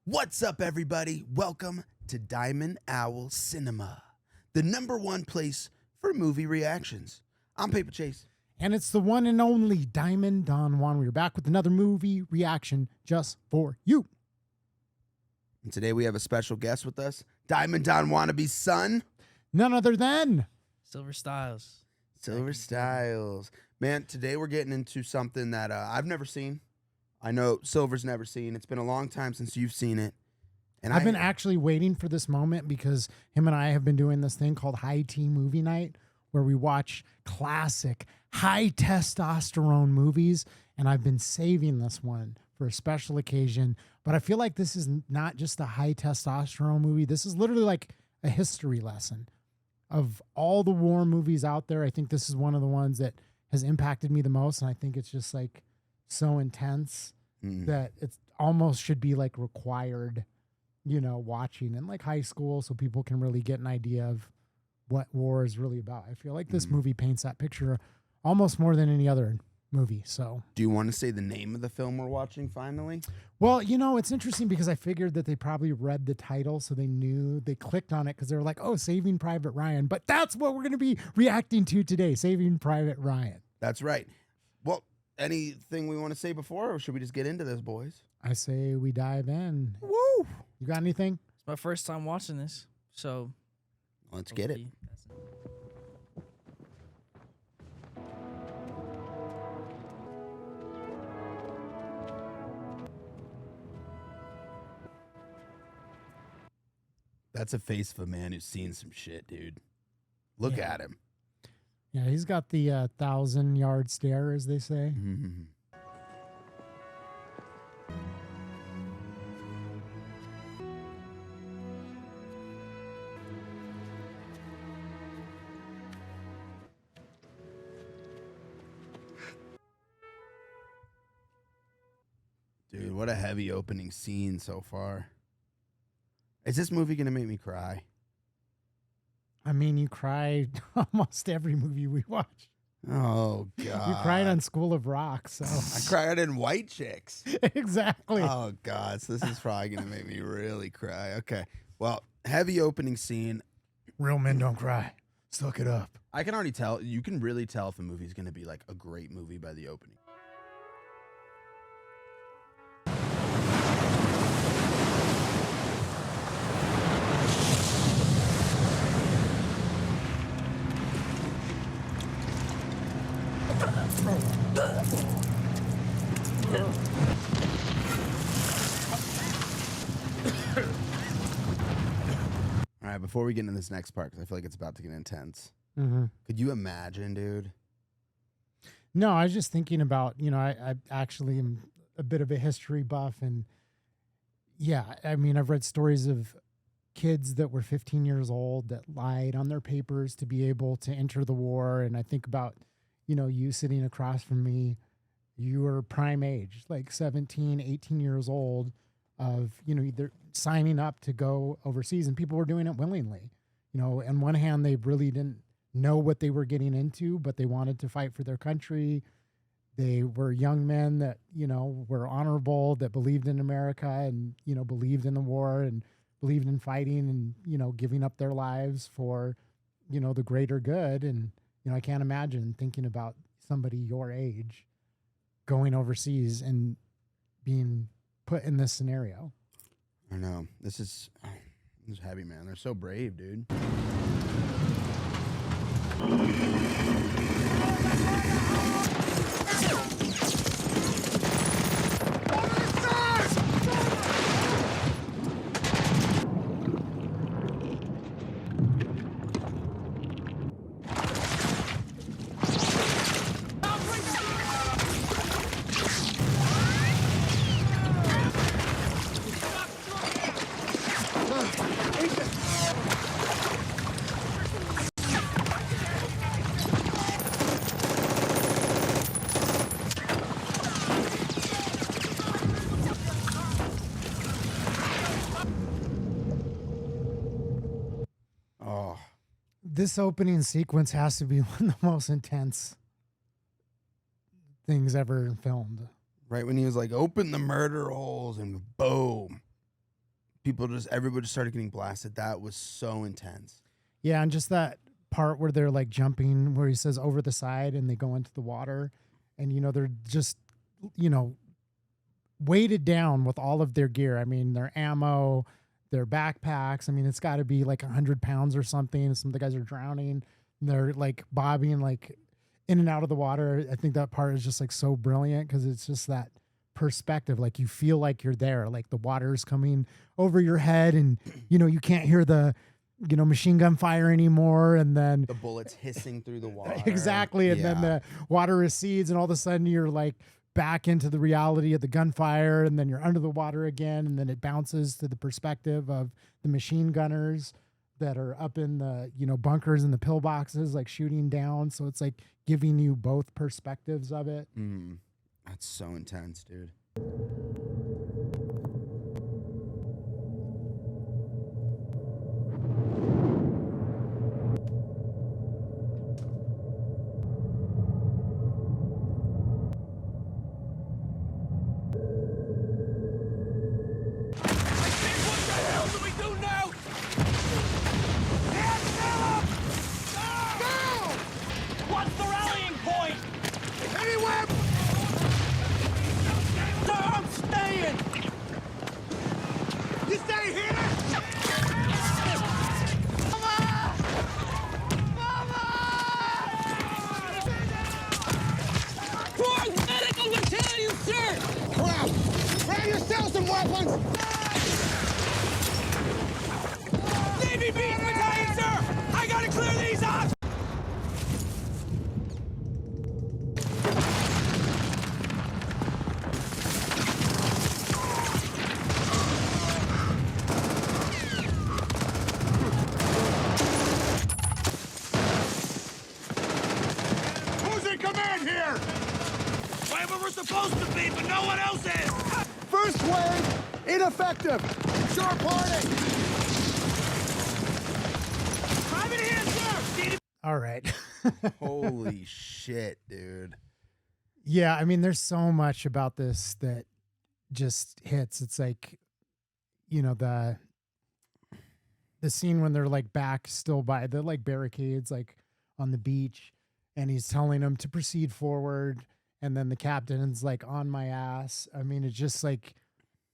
What's up, everybody? Welcome to Diamond Owl Cinema, the #1 place for movie reactions. I'm Paper Chase. And it's the one and only Diamond Don Juan. We're back with another movie reaction just for you. And today we have a special guest with us, Diamond Don Wannabe's son, None other than Silver Styles. Silver Styles. Man, today we're getting into something that I've never seen. I know Silver's never seen. It's been a long time since you've seen it. And I've been actually waiting for this moment because him and I have been doing this thing called High Tea Movie Night where we watch classic high testosterone movies. And I've been saving this one for a special occasion. But I feel like this is not just a high testosterone movie. This is literally like a history lesson. Of all the war movies out there, I think this is one of the ones that has impacted me the most. And I think it's just like so intense that it almost should be like required, watching in like high school so people can really get an idea of what war is really about. I feel like this movie paints that picture almost more than any other movie. So do you want to say the name of the film we're watching finally? well, it's interesting because I figured that they probably read the title so they clicked on it because they were like, oh, Saving Private Ryan. But that's what we're going to be reacting to today, Saving Private Ryan. That's right. Well, anything we want to say before, or should we just get into this, boys? I say we dive in. Woo! You got anything? It's my first time watching this, so Let's get it. hopefully that's That's a face of a man who's seen some shit, dude. Look Yeah. at him. Yeah, he's got the 1,000-yard stare, as they say. Mhm. Dude, what a heavy opening scene so far. Is this movie going to make me cry? I mean, you cry almost every movie we watch. Oh, God. You cried on School of Rock, so I cried in White Chicks. exactly. Oh, God. So this is probably going to make me really cry. Okay. Well, heavy opening scene. Real men don't cry. Suck it up. I can already tell. You can really tell if a movie's going to be like a great movie by the opening. All right, before we get into this next part, because I feel like it's about to get intense. Mm-hmm. Could you imagine, dude? No, I was just thinking about, I actually am a bit of a history buff. And yeah, I mean, I've read stories of kids that were 15 years old that lied on their papers to be able to enter the war. And I think about, you sitting across from me, you were prime age, like 17, 18 years old of, either signing up to go overseas, and people were doing it willingly. On one hand, they really didn't know what they were getting into, but they wanted to fight for their country. They were young men that, were honorable, that believed in America and, believed in the war and believed in fighting and, giving up their lives for, the greater good. And, I can't imagine thinking about somebody your age going overseas and being put in this scenario. I know. This is heavy, man. They're so brave, dude. This opening sequence has to be one of the most intense things ever filmed. Right when he was like, open the murder holes, and boom. everybody just started getting blasted. That was so intense. Yeah, and just that part where they're like jumping, where he says over the side and they go into the water, and they're just weighted down with all of their gear. I mean, their ammo, their backpacks. I mean, it's got to be like 100 pounds or something. Some of the guys are drowning. And they're like bobbing like in and out of the water. I think that part is just like so brilliant because it's just that perspective. Like you feel like you're there, like the water's coming over your head, and you can't hear the machine gun fire anymore, and then the bullets hissing through the water. Exactly. And then the water recedes, and all of a sudden you're like back into the reality of the gunfire, and then you're under the water again, and then it bounces to the perspective of the machine gunners that are up in the bunkers and the pillboxes, like shooting down. So it's like giving you both perspectives of it. That's so intense, dude. Supposed to be, but no one else is! First wave, ineffective. Sure party. Private hand, sir! All right. Holy shit, dude. Yeah, I mean, there's so much about this that just hits. It's like, the scene when they're like back still by the like barricades, like on the beach, and he's telling them to proceed forward. And then the captain's like on my ass. I mean, it just like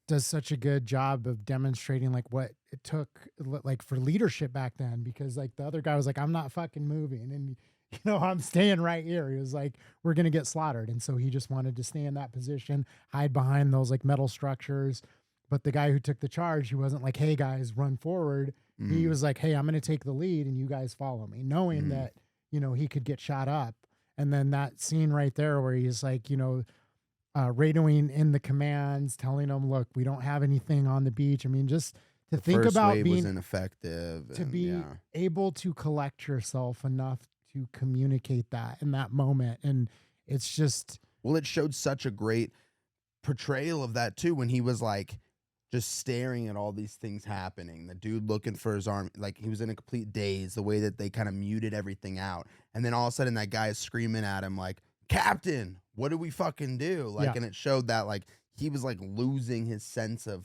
does such a good job of demonstrating like what it took like for leadership back then, because like the other guy was like, I'm not fucking moving. And, I'm staying right here. He was like, we're going to get slaughtered. And so he just wanted to stay in that position, hide behind those like metal structures. But the guy who took the charge, he wasn't like, hey guys, run forward. He was like, hey, I'm going to take the lead and you guys follow me, knowing that, he could get shot up. And then that scene right there where he's like, radioing in the commands, telling them, look, we don't have anything on the beach. I mean, just to The think first about wave being was ineffective. to be able to collect yourself enough to communicate that in that moment. And it's just, well, it showed such a great portrayal of that too, when he was like just staring at all these things happening. The dude looking for his arm, like he was in a complete daze, the way that they kind of muted everything out. And then all of a sudden that guy is screaming at him like, Captain, what do we fucking do? Like, and it showed that like he was like losing his sense of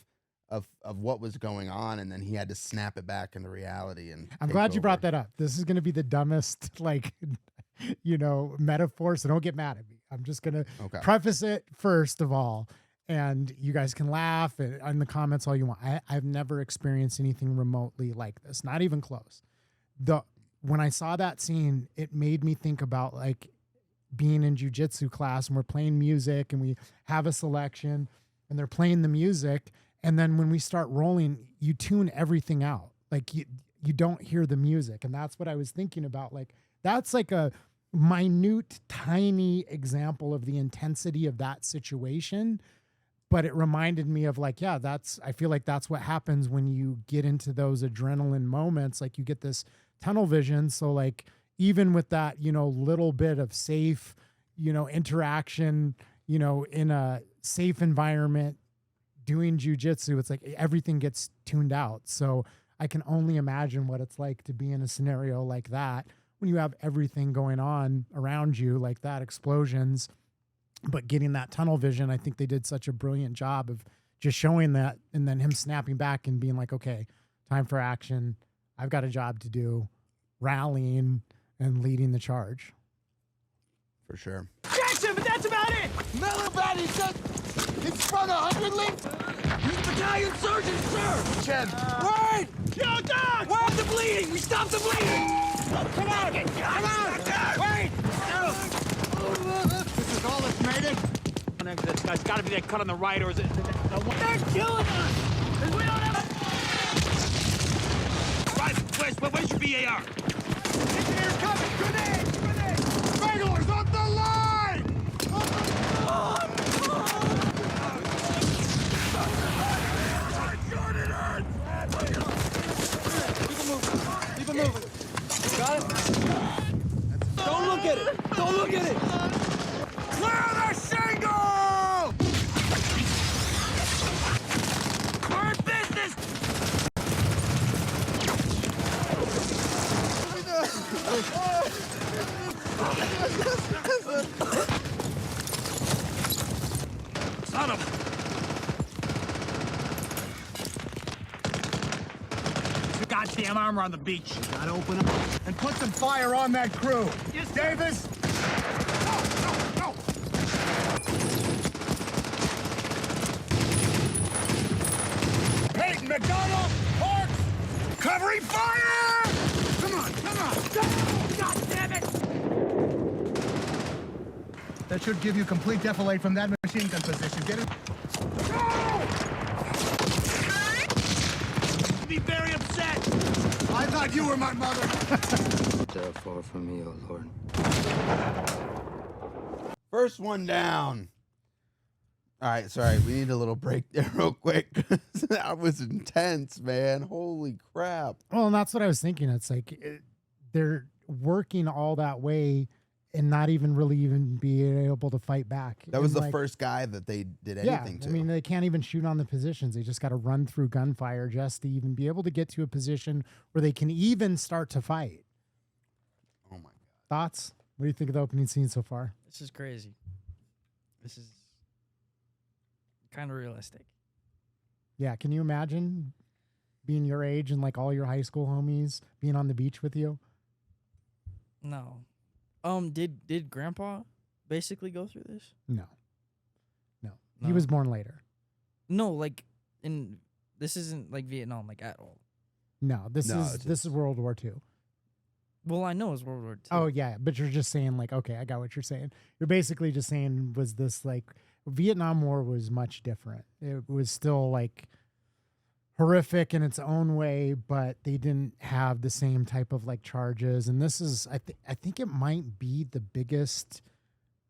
what was going on, and then he had to snap it back into reality. And I'm glad you brought that up. This is going to be the dumbest, like, metaphor. So don't get mad at me. I'm just going to preface it first of all. And you guys can laugh in the comments all you want. I've never experienced anything remotely like this, not even close. When I saw that scene, it made me think about like being in jujitsu class and we're playing music and we have a selection and they're playing the music. And then when we start rolling, you tune everything out. Like you don't hear the music. And that's what I was thinking about. Like that's like a minute, tiny example of the intensity of that situation. But it reminded me of like, yeah, I feel like that's what happens when you get into those adrenaline moments. Like you get this tunnel vision. So like, even with that, little bit of safe, interaction, in a safe environment doing jujitsu, it's like everything gets tuned out. So I can only imagine what it's like to be in a scenario like that when you have everything going on around you like that, explosions. But getting that tunnel vision, I think they did such a brilliant job of just showing that, and then him snapping back and being like, okay, time for action. I've got a job to do, rallying and leading the charge. For sure. Jackson, but that's about it! Miller Batty said it's from 100 Leaf. He's battalion sergeant, sir! Chen. Wait! Yo, Doc! Where's the bleeding? We stopped the bleeding! Come on! Come on! Wait! This is all that's made it. This guy's gotta be that cut on the right, or is it... They're killing us! We don't have a... Right, where's your BAR? Engineers coming. Grenade! Grenade! Bangalores on the line! Keep it moving. Got it? Don't look at it! Don't look at it! Clear the shingle! We're in business! Son of a... Goddamn armor on the beach. Gotta open up and put some fire on that crew. Yes, sir. Davis! No! Peyton, McDonald, Parks, covering fire! Come on! God damn it! That should give you complete defilade from that machine gun position. Get it? Be very upset. I thought you were my mother. Thou far from me, O Lord. First one down. All right, sorry. We need a little break there real quick. That was intense, man. Holy crap. Well, and that's what I was thinking. It's like they're working all that way and not even really even being able to fight back. That was And the like, first guy that they did anything to. I mean, they can't even shoot on the positions. They just got to run through gunfire just to even be able to get to a position where they can even start to fight. Oh, my God. Thoughts? What do you think of the opening scene so far? This is crazy. This is kind of realistic. Yeah, can you imagine being your age and like all your high school homies being on the beach with you? No. Did Grandpa basically go through this? No. He No. was born later. No, like this isn't like Vietnam, like at all. No, this No, is World War II. Well, I know it's World War II. Oh yeah, but you're just saying like, okay, I got what you're saying. You're basically just saying, was this like Vietnam War was much different. It was still like horrific in its own way, but they didn't have the same type of like charges. And this is, I think it might be the biggest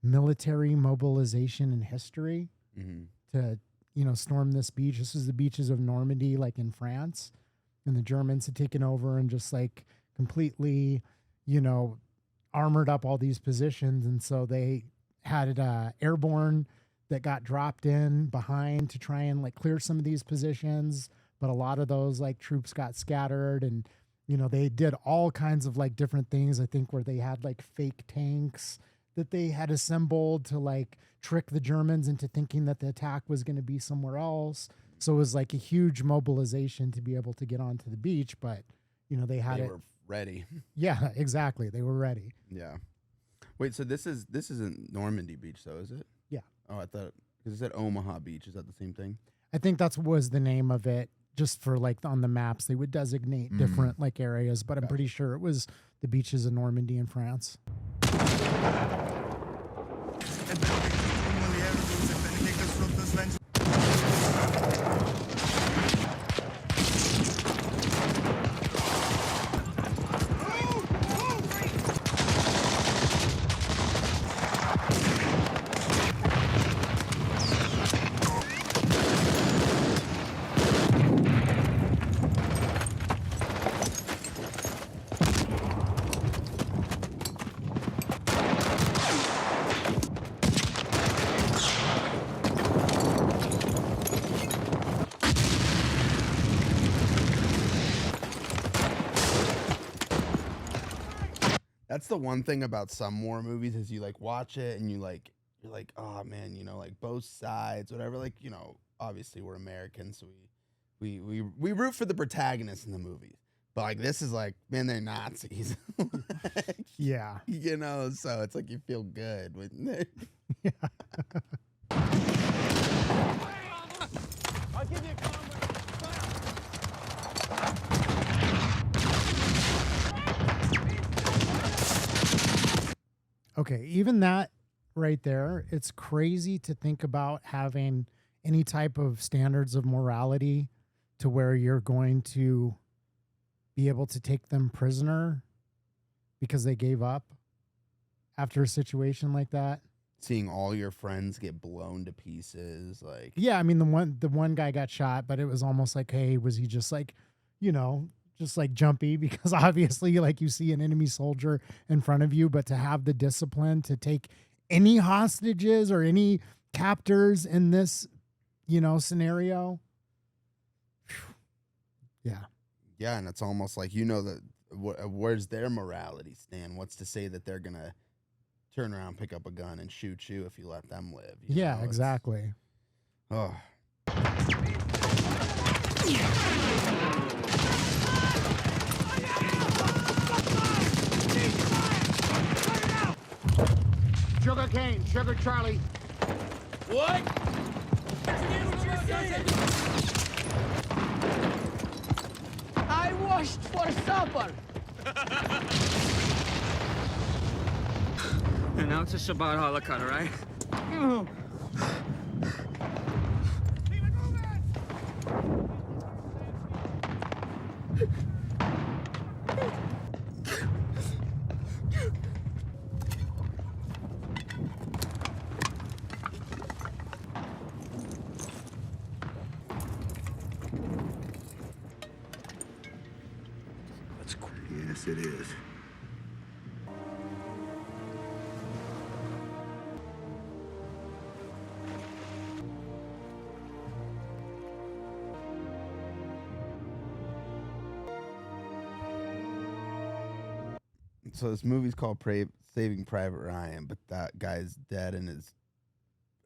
military mobilization in history to, storm this beach. This is the beaches of Normandy, like in France, and the Germans had taken over and just like completely, armored up all these positions. And so they had airborne that got dropped in behind to try and like clear some of these positions. But a lot of those like troops got scattered, and, they did all kinds of like different things. I think where they had like fake tanks that they had assembled to like trick the Germans into thinking that the attack was going to be somewhere else. So it was like a huge mobilization to be able to get onto the beach, but they had They it. were ready. Yeah, exactly. They were ready. Yeah. Wait, so this isn't Normandy Beach, though, is it? Yeah. Oh, I thought, because it said Omaha Beach. Is that the same thing? I think that's was the name of it. Just for like on the maps, they would designate different like areas, but I'm pretty sure it was the beaches of Normandy in France. That's the one thing about some war movies is you like watch it and you're like, oh man, like both sides, whatever. Like, obviously we're Americans, so we root for the protagonists in the movies. But like this is like, man, they're Nazis. Like, Yeah. you know, so it's like you feel good when I'll give you a combat. Okay, even that right there, it's crazy to think about having any type of standards of morality to where you're going to be able to take them prisoner because they gave up after a situation like that. seeing all your friends get blown to pieces, like Yeah, I mean the one guy got shot, but it was almost like, hey, was he just like, just like jumpy because obviously like you see an enemy soldier in front of you, but to have the discipline to take any hostages or any captors in this, scenario. Yeah. yeah, and it's almost like that where's their morality stand? What's to say that they're gonna turn around, pick up a gun, and shoot you if you let them live? Yeah, exactly. Oh, Sugar cane, Sugar Charlie. What? I washed for supper. And now it's a Shabbat halakha, all right? Keep it moving! That's cool. Yes, it is. so this movie's called Saving Private Ryan, but that guy's dead and is.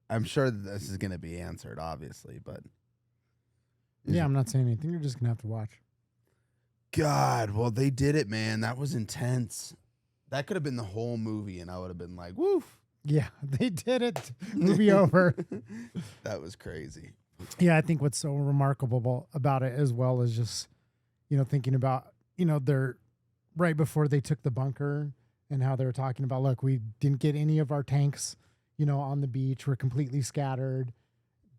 I'm sure that this is gonna be answered, obviously, but Yeah, I'm not saying anything. You're just gonna have to watch. God, well, they did it, man. That was intense. That could have been the whole movie, and I would have been like, woof. Yeah, they did it. Movie over. That was crazy. Yeah, I think what's so remarkable about it as well is just, thinking about, they're right before they took the bunker and how they were talking about, look, we didn't get any of our tanks, on the beach. We're completely scattered.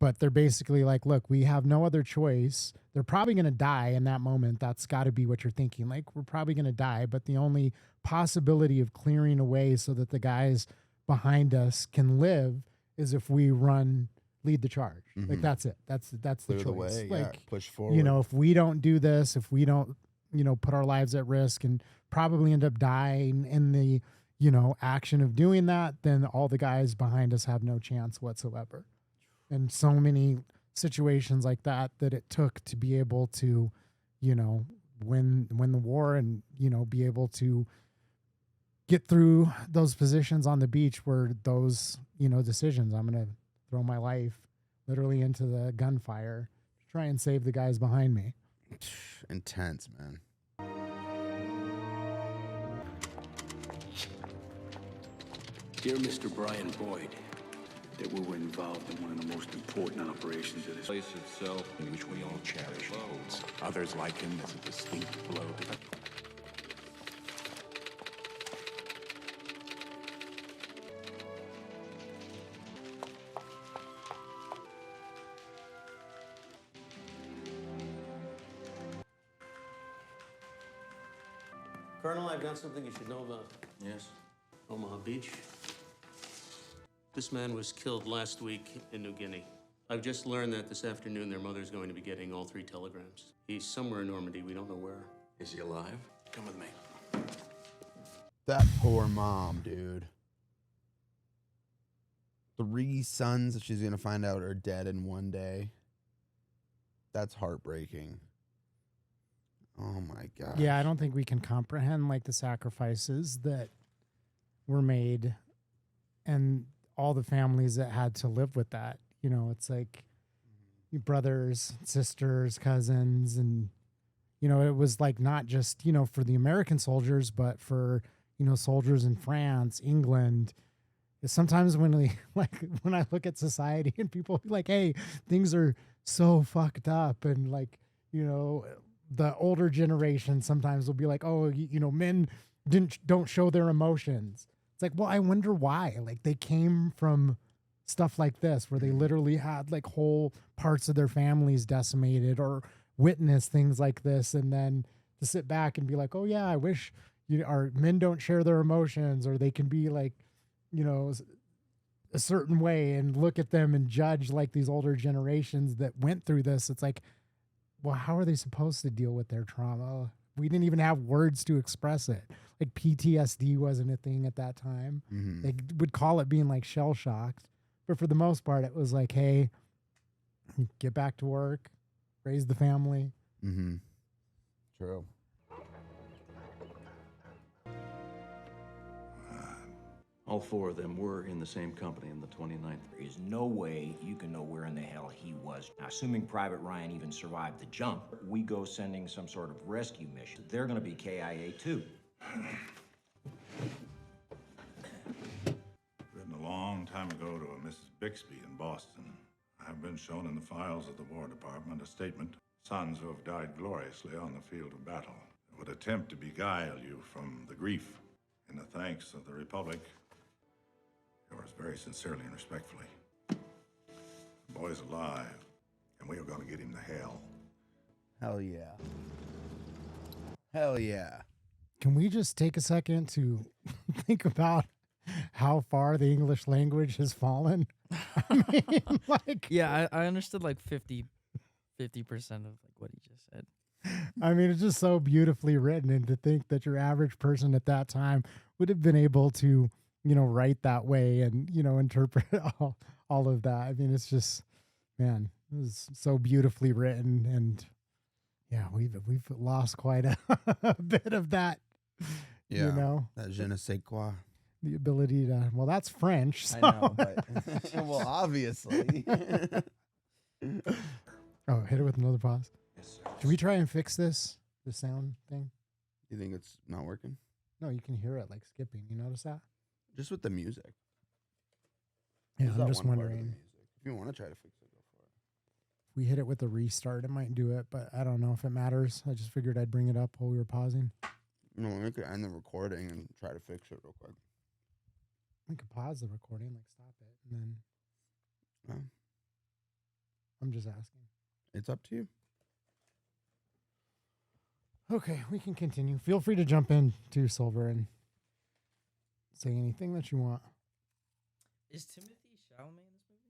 But they're basically like, look, we have no other choice. They're probably going to die in that moment. That's got to be what you're thinking. Like, we're probably going to die. But the only possibility of clearing away so that the guys behind us can live is if we lead the charge. Like, that's it. That's the Clear choice. the way, Like, yeah, push forward. if we don't do this, if we don't, put our lives at risk and probably end up dying in the, action of doing that, then all the guys behind us have no chance whatsoever. And so many situations like that it took to be able to, win the war and, be able to get through those positions on the beach were those, decisions. I'm going to throw my life literally into the gunfire to try and save the guys behind me. Intense, man. Dear Mr. Brian Boyd, that we were involved in one of the most important operations of this place itself, in which we all cherish and holds others like him as a distinct blow. Colonel, I've got something you should know about. Yes? Omaha Beach. This man was killed last week in New Guinea. I've just learned that this afternoon their mother's going to be getting all 3 telegrams. He's somewhere in Normandy, we don't know where. Is he alive? Come with me. That poor mom, dude. 3 sons that she's gonna find out are dead in one day. That's heartbreaking. Oh my God. Yeah, I don't think we can comprehend like the sacrifices that were made and all the families that had to live with that. It's like brothers, sisters, cousins, and it was like not just for the American soldiers, but for soldiers in France, England. Sometimes when when I look at society and people be like, hey, things are so fucked up, and the older generation sometimes will be like, oh, men don't show their emotions. It's like, well, I wonder why. Like, they came from stuff like this where they literally had like whole parts of their families decimated or witnessed things like this, and then to sit back and be like, oh yeah, I wish our men don't share their emotions, or they can be like a certain way, and look at them and judge like these older generations that went through this. It's like, well, how are they supposed to deal with their trauma? We didn't even have words to express it. Like PTSD wasn't a thing at that time. Mm-hmm. They would call it being like shell shocked. But for the most part, it was like, hey, get back to work, raise the family. Mm-hmm. True. All four of them were in the same company in the 29th. There is no way you can know where in the hell he was. Now, assuming Private Ryan even survived the jump, we go sending some sort of rescue mission. They're gonna be KIA too. Written a long time ago to a Mrs. Bixby in Boston. I have been shown in the files of the War Department a statement. Sons who have died gloriously on the field of battle would attempt to beguile you from the grief. In the thanks of the Republic, yours very sincerely and respectfully. The boy's alive, and we are going to get him to hell. Hell yeah. Hell yeah. Can we just take a second to think about how far the English language has fallen? I mean, like, Yeah, I understood like 50% of like what he just said. I mean, it's just so beautifully written, and to think that your average person at that time would have been able to, write that way and, interpret all of that. I mean, it's just, man, it was so beautifully written, and yeah, we've lost quite a bit of that. Yeah. That je ne sais quoi. The ability to, well, that's French. So. I know, but well, obviously. Oh, hit it with another pause. Yes, sir. Should we try and fix the sound thing? You think it's not working? No, you can hear it like skipping. You notice that? Just with the music. Yeah, There's I'm that just one part of the wondering. music. If you want to try to fix it, go for it. If we hit it with a restart, it might do it, but I don't know if it matters. I just figured I'd bring it up while we were pausing. No, we could end the recording and try to fix it real quick. We could pause the recording, like stop it, and then Oh, I'm just asking. it's up to you. Okay, we can continue. Feel free to jump in too, Silver, and say anything that you want. Is Timothy Chalamet in this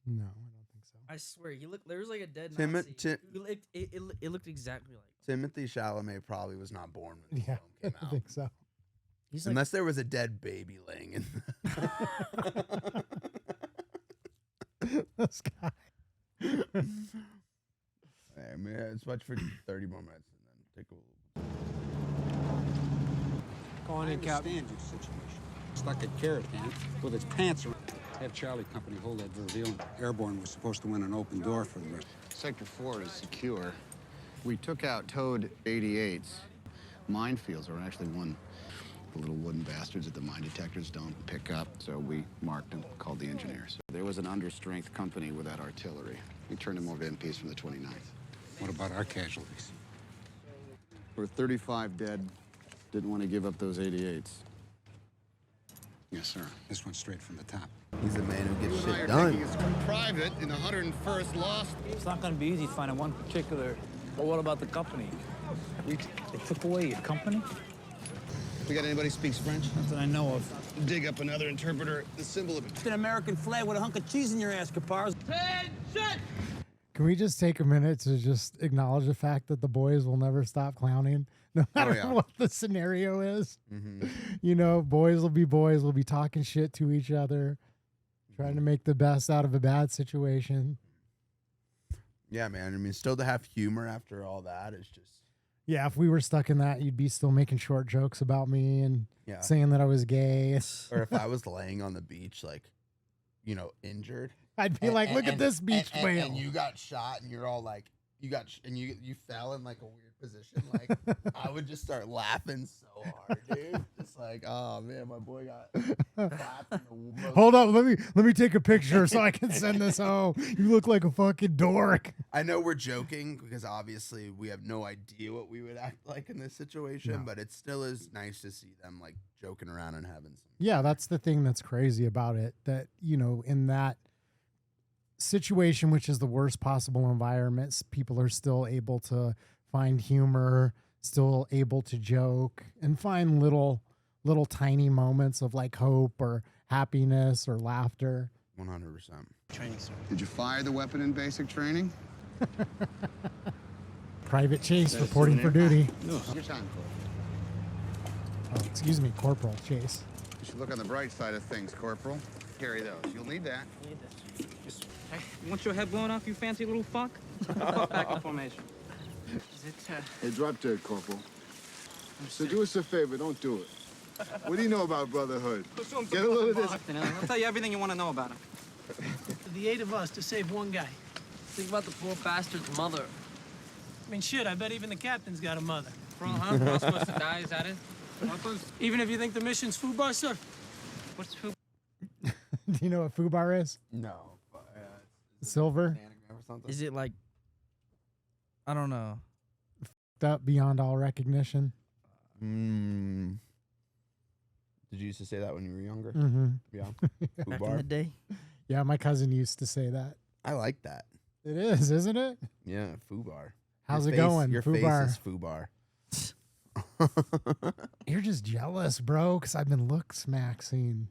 movie? No, I don't think so. I swear, he looked. There was like a dead Timoth- Nazi. It looked exactly like. Timothy Chalamet probably was not born when the Yeah, film came I out. think so. He's like, Unless there was a dead baby laying in. This guy. I mean, it's much for 30 more minutes and then take a little. Go on in, Captain. I understand your situation. Stuck at Carrot Can with its pants around. Had Charlie Company hold that Verville. Airborne was supposed to win an open door for the rest. Sector 4 is secure. We took out towed 88s. Minefields are actually one. The little wooden bastards that the mine detectors don't pick up, so we marked and called the engineers. There was an understrength company without artillery. We turned them over to MPs from the 29th. What about our casualties? We're 35 dead. Didn't want to give up those 88s. Yes, sir. This went straight from the top. He's a man who gets You and I shit are done. taking a private in the 101st lost. It's not going to be easy finding one particular. But what about the company? They took away your company? We got anybody speaks French? Not that I know of. Dig up another interpreter. The symbol of it. It's an American flag with a hunk of cheese in your ass, Capars. Can we just take a minute to just acknowledge the fact that the boys will never stop clowning, no matter yeah. what the scenario is? Mm-hmm. Boys will be boys. We'll be talking shit to each other, trying to make the best out of a bad situation. Yeah, man. I mean, still to have humor after all that is just. Yeah, if we were stuck in that, you'd be still making short jokes about me and Yeah. saying that I was gay. Or if I was laying on the beach, like, injured, I'd be like, look at this beach whale. And you got shot, and you're all like, you fell in like a weird position. Like, I would just start laughing so hard, dude. Just like, oh man, my boy got clapped in the most. Hold up, let me take a picture so I can send this home. You look like a fucking dork. I know we're joking because obviously we have no idea what we would act like in this situation, but it still is nice to see them like joking around and having some. Yeah, that's the thing that's crazy about it. That, you know, in that situation, which is the worst possible environments, people are still able to find humor, still able to joke, and find little tiny moments of like hope or happiness or laughter. 100%. Training, sir. Did you fire the weapon in basic training? Private Chase reporting for duty. Your time, Corporal. Oh, excuse me, Corporal Chase. You should look on the bright side of things, Corporal. Carry those. You'll need that. Hey, you want your head blown off, you fancy little fuck? Fuck back in formation. Is it, Hey, drop dead, Corporal. So do us a favor, don't do it. What do you know about brotherhood? Get a load of this. I'll tell you everything you want to know about him. The 8 of us to save one guy. Think about the poor bastard's mother. I mean, shit, I bet even the captain's got a mother. We're all supposed to die, is that it? Even if you think the mission's FUBAR, sir? What's FUBAR? Do you know what FUBAR is? No. Silver? Is it like, I don't know. Up beyond all recognition. Did you used to say that when you were younger? Mm-hmm. Yeah. Back in the day? Yeah, my cousin used to say that. I like that. It is, isn't it? Yeah, FUBAR. How's it going? Your FUBAR. face is FUBAR. You're just jealous, bro, because I've been look-smaxing,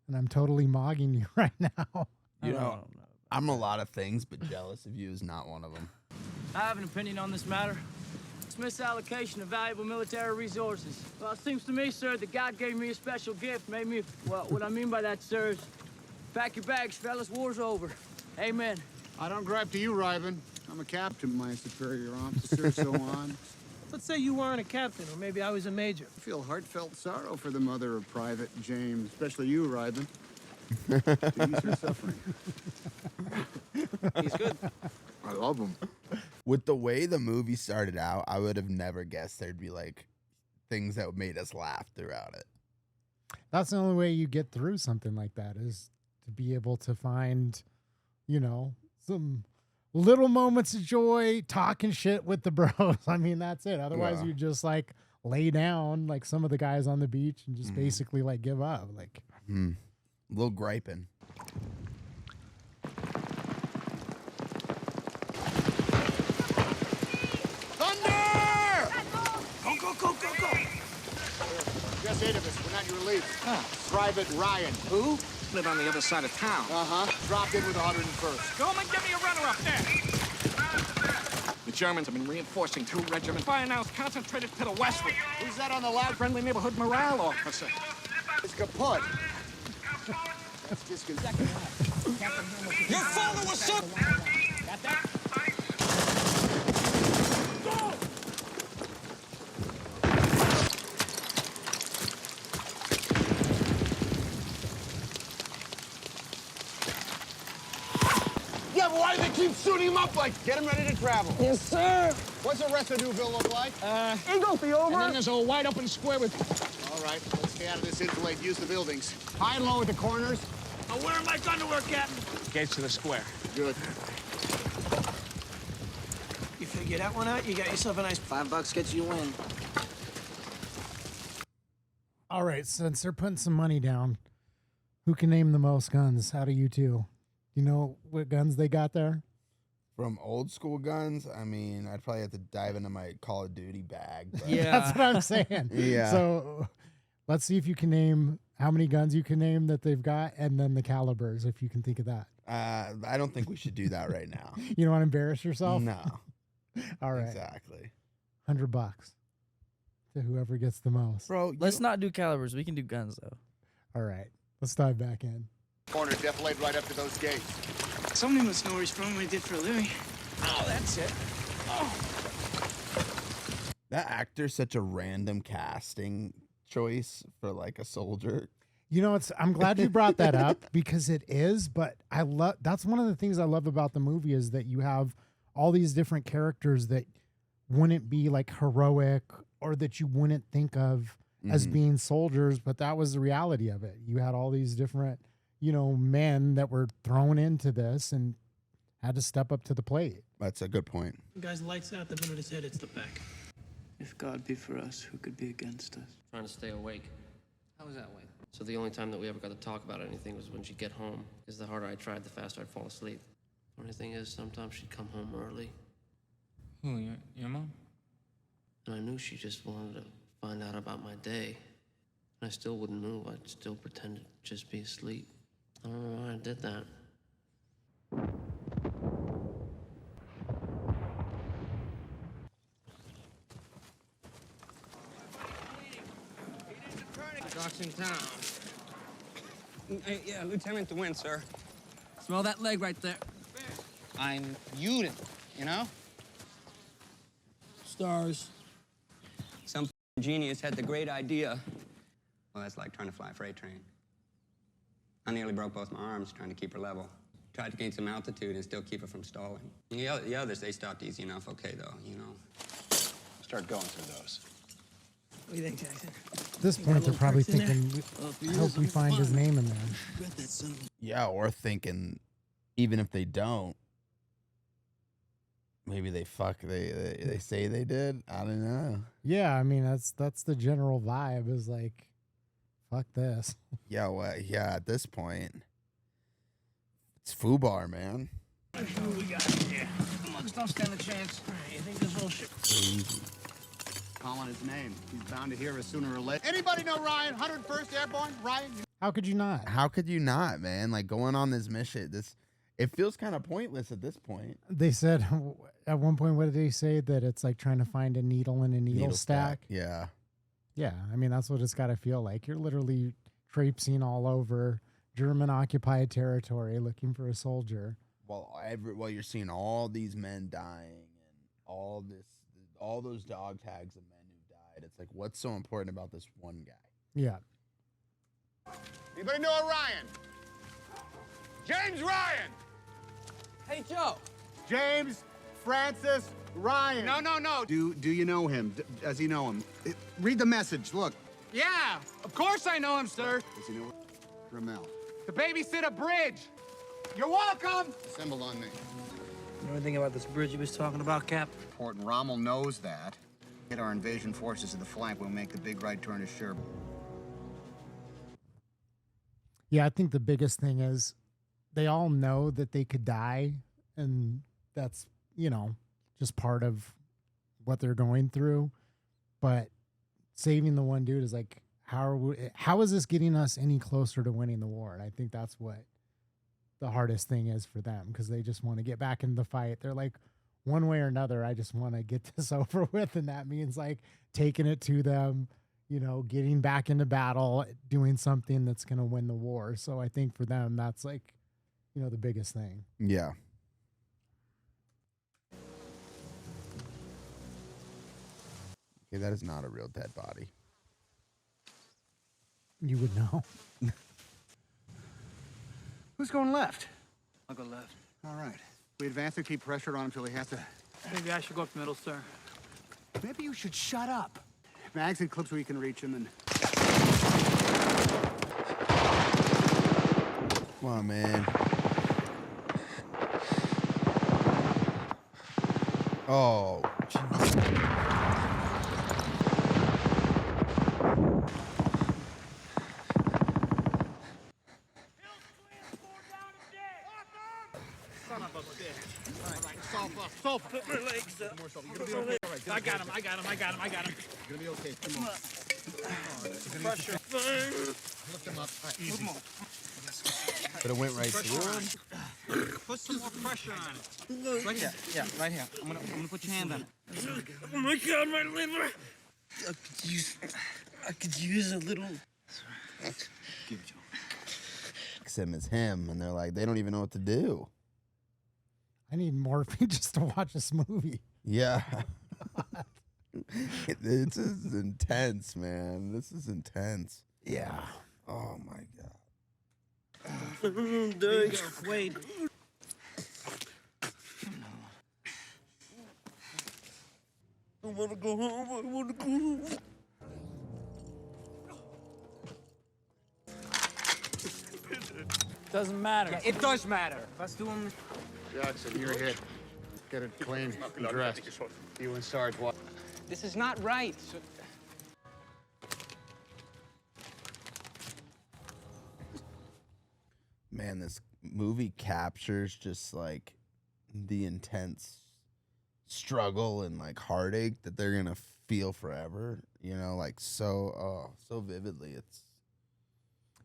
and I'm totally mogging you right now. You know, I'm a lot of things, but jealous of you is not one of them. I have an opinion on this matter. It's misallocation of valuable military resources. Well, it seems to me, sir, that God gave me a special gift. Made me, well, what I mean by that, sir, is pack your bags, fellas. War's over. Amen. I don't gripe to you, Ryben. I'm a captain, my superior officer, so on. Let's say you weren't a captain, or maybe I was a major. I feel heartfelt sorrow for the mother of Private James, especially you, Ryben. To ease her suffering. He's good. I love him. With the way the movie started out, I would have never guessed there'd be like things that made us laugh throughout it. That's the only way you get through something like that, is to be able to find, you know, some little moments of joy, talking shit with the bros. I mean, that's it. Otherwise, you just like lay down like some of the guys on the beach and just basically like give up. Like, a little griping. Go! Just 8 of us. We're not your lead. Private Ryan. Who? Live on the other side of town. Dropped in with 101st. Go and give me a runner up there. The Germans have been reinforcing 2 regiments. Fire now is concentrated to the westward. Who's that on the loud? Friendly neighborhood morale officer. It's kaput. That's just Your father was up! Got that? Yeah, but why do they keep shooting him up like? Get him ready to travel. Yes, sir. What's the rest of Newville look like? It'll be over. And then there's a wide open square with... All right, let's stay out of this insulate. Use the buildings. High and low at the corners. Now, where am I going to work, Captain? Gates to the square. Good. You figure that one out, you got yourself a nice $5 gets you in. all right, since they're putting some money down, who can name the most guns out of you two? You know what guns they got there? From old school guns, I mean, I'd probably have to dive into my Call of Duty bag. But Yeah, that's what I'm saying. Yeah. So let's see if you can name how many guns you can name that they've got, and then the calibers, if you can think of that. I don't think we should do that right now. You don't want to embarrass yourself? No. All right. Exactly. $100 to whoever gets the most. Bro, let's not do calibers. We can do guns, though. All right. Let's dive back in. Corner defilade right up to those gates. Somebody must know where he's from, what he did for a living. Oh, that's it. Oh. That actor's such a random casting choice for like a soldier. I'm glad you brought that up because it is, but that's one of the things I love about the movie is that you have all these different characters that wouldn't be like heroic or that you wouldn't think of as being soldiers, but that was the reality of it. You had all these different, men that were thrown into this and had to step up to the plate. That's a good point. The guy's lights out. The minute his head hits the back. If God be for us, who could be against us? Trying to stay awake. How was that way? So the only time that we ever got to talk about anything was when she'd get home. Because the harder I tried, the faster I'd fall asleep. Only thing is, sometimes she'd come home early. Who, your mom? And I knew she just wanted to find out about my day. And I still wouldn't move. I'd still pretend to just be asleep. I don't know why I did that. Doc's in town. Yeah, Lieutenant DeWin, sir. Smell that leg right there. I'm Uden, you know? Stars. Some genius had the great idea. Well, that's like trying to fly a freight train. I nearly broke both my arms trying to keep her level. Tried to gain some altitude and still keep her from stalling. The others, they stopped easy enough. Okay, though, Start going through those. What do you think, Jackson? At this point, they're probably thinking, I hope we find his name in there. Yeah, or thinking, even if they don't, maybe they say they did. I don't know. Yeah, I mean that's the general vibe is like, fuck this. Yeah, well, yeah. At this point, it's FUBAR, man. What we got here? Mugs don't stand a chance. You think this whole shit? Crazy. Calling his name. He's bound to hear us sooner or later. Anybody know Ryan? 101st Airborne? Ryan? How could you not? How could you not, man? Like going on this mission, it feels kind of pointless at this point. They said at one point, what did they say? That it's like trying to find a needle in a needle stack. Yeah. Yeah, I mean, that's what it's got to feel like. You're literally traipsing all over German-occupied territory looking for a soldier. While you're seeing all these men dying and all those dog tags of men who died, it's like, what's so important about this one guy? Yeah. Anybody know a Ryan? James Ryan! Hey, Joe. James Francis Ryan. No. Do you know him? Does he know him? Read the message. Look. Yeah, of course I know him, sir. Does he know Ramel? To babysit a bridge. You're welcome. Assemble on me. You know anything about this bridge you was talking about, Cap? Important. Rommel knows that. Hit our invasion forces to the flank. We'll make the big right turn to Sherbrooke. Yeah, I think the biggest thing is they all know that they could die, and that's, just part of what they're going through. But saving the one dude is like, how is this getting us any closer to winning the war? And I think that's what the hardest thing is for them, because they just want to get back in the fight. They're like, one way or another, I just want to get this over with. And that means like taking it to them, getting back into battle, doing something that's going to win the war. So I think for them, that's like, the biggest thing. Yeah. Okay, that is not a real dead body. You would know. Who's going left? I'll go left. All right. We advance and keep pressure on him until he has to... Maybe I should go up middle, sir. Maybe you should shut up. Mags and clips where you can reach him and... Come on, man. Oh, jeez. Sulfur. Put my legs up. More sulfur. You're gonna be okay. All right. I got him. You're gonna be okay. Come on. Pressure. Lift him up. All right. Easy. But it went right through him. Put some more pressure on it. Right here. Yeah, right here. I'm gonna put your hand on it. Oh my God, my liver. I could use a little. Give it to him. Him is him, and they're like, they don't even know what to do. I need morphine just to watch this movie. Yeah. This is intense, man. This is intense. Yeah. Oh my god. There you go, Wade. I wanna go home. I wanna go home. Doesn't matter. Yeah, it does matter. Let's do them. Jackson, you're hit. Get it clean and dressed. You and Sarge what? This is not right. Man, this movie captures just like the intense struggle and like heartache that they're gonna feel forever. You know, like so vividly.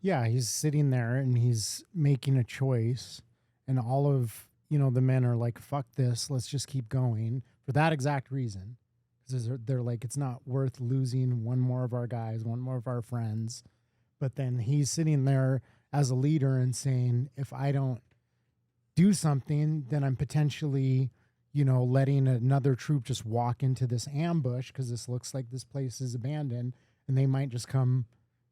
Yeah, he's sitting there and he's making a choice, and all of the men are like, "Fuck this, let's just keep going," for that exact reason, because they're like, it's not worth losing one more of our guys, one more of our friends. But then he's sitting there as a leader and saying, if I don't do something, then I'm potentially, letting another troop just walk into this ambush because this looks like this place is abandoned, and they might just come,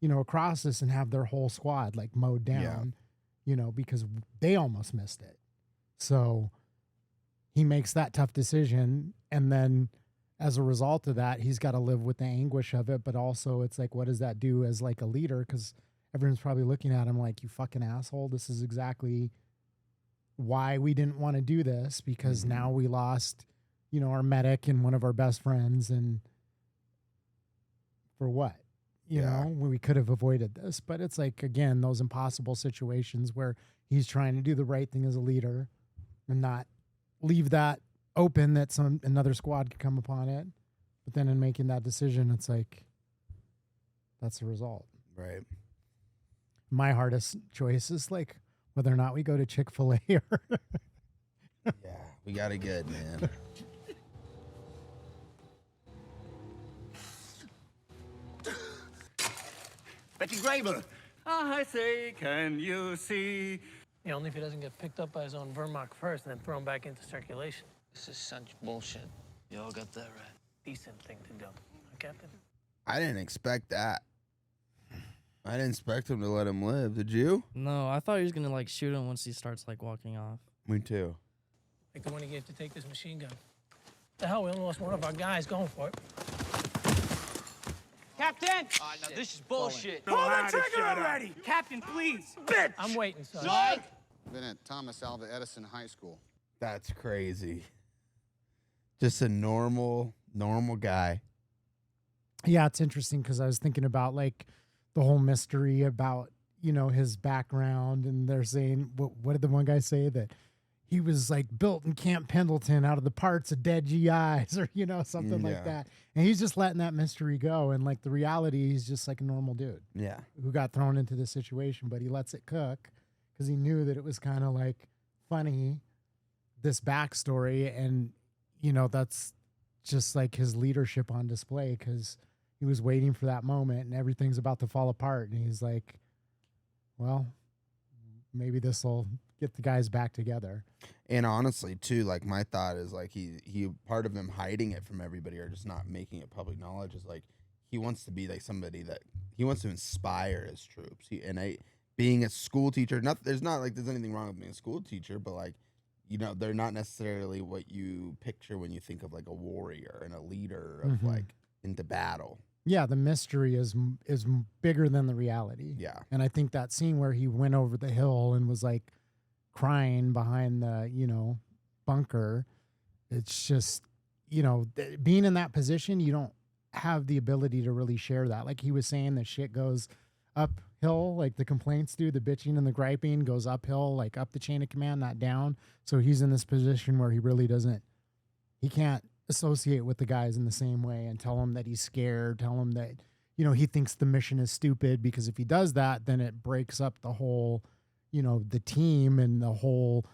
across this and have their whole squad like mowed down, because they almost missed it. So he makes that tough decision, and then as a result of that, he's got to live with the anguish of it. But also, it's like, what does that do as like a leader? Because everyone's probably looking at him like, you fucking asshole. This is exactly why we didn't want to do this, because now we lost, our medic and one of our best friends. And for what? You know, we could have avoided this. But it's like, again, those impossible situations where he's trying to do the right thing as a leader and not leave that open that another squad could come upon it. But then in making that decision, it's like, that's the result. Right. My hardest choice is like whether or not we go to Chick-fil-A or Yeah, we got it good, man. Betty Grable. I say, can you see? Yeah, only if he doesn't get picked up by his own Vermont first and then thrown back into circulation. This is such bullshit. You all got that right. Decent thing to do. Captain? I didn't expect that. I didn't expect him to let him live. Did you? No, I thought he was gonna like shoot him once he starts like walking off. Me too. Like the one he gave to take this machine gun. The hell, we only lost one of our guys going for it. Captain! No, this is bullshit. Pull the trigger already! Captain, please! Bitch! I'm waiting, son. Son! Been at Thomas Alva Edison High School. That's crazy. Just a normal guy. Yeah, it's interesting because I was thinking about like the whole mystery about, his background, and they're saying, what did the one guy say? That he was like built in Camp Pendleton out of the parts of dead GIs or, something like that. And he's just letting that mystery go. And like the reality, he's just like a normal dude. Yeah. Who got thrown into this situation, but he lets it cook because he knew that it was kind of like funny, this backstory. And, that's just like his leadership on display because he was waiting for that moment and everything's about to fall apart. And he's like, well, maybe this will get the guys back together. And honestly, too, like my thought is like he part of him hiding it from everybody or just not making it public knowledge is like he wants to be like somebody that he wants to inspire his troops. Being a school teacher, there's anything wrong with being a school teacher, but like, they're not necessarily what you picture when you think of like a warrior and a leader of like into battle. Yeah, the mystery is bigger than the reality. Yeah. And I think that scene where he went over the hill and was like crying behind the, bunker, it's just, being in that position, you don't have the ability to really share that. Like he was saying, the shit goes uphill, like the complaints do, the bitching and the griping goes uphill, like up the chain of command, not down. So he's in this position where he can't associate with the guys in the same way and tell them that he's scared, tell him that, he thinks the mission is stupid, because if he does that, then it breaks up the whole, the team, and the whole,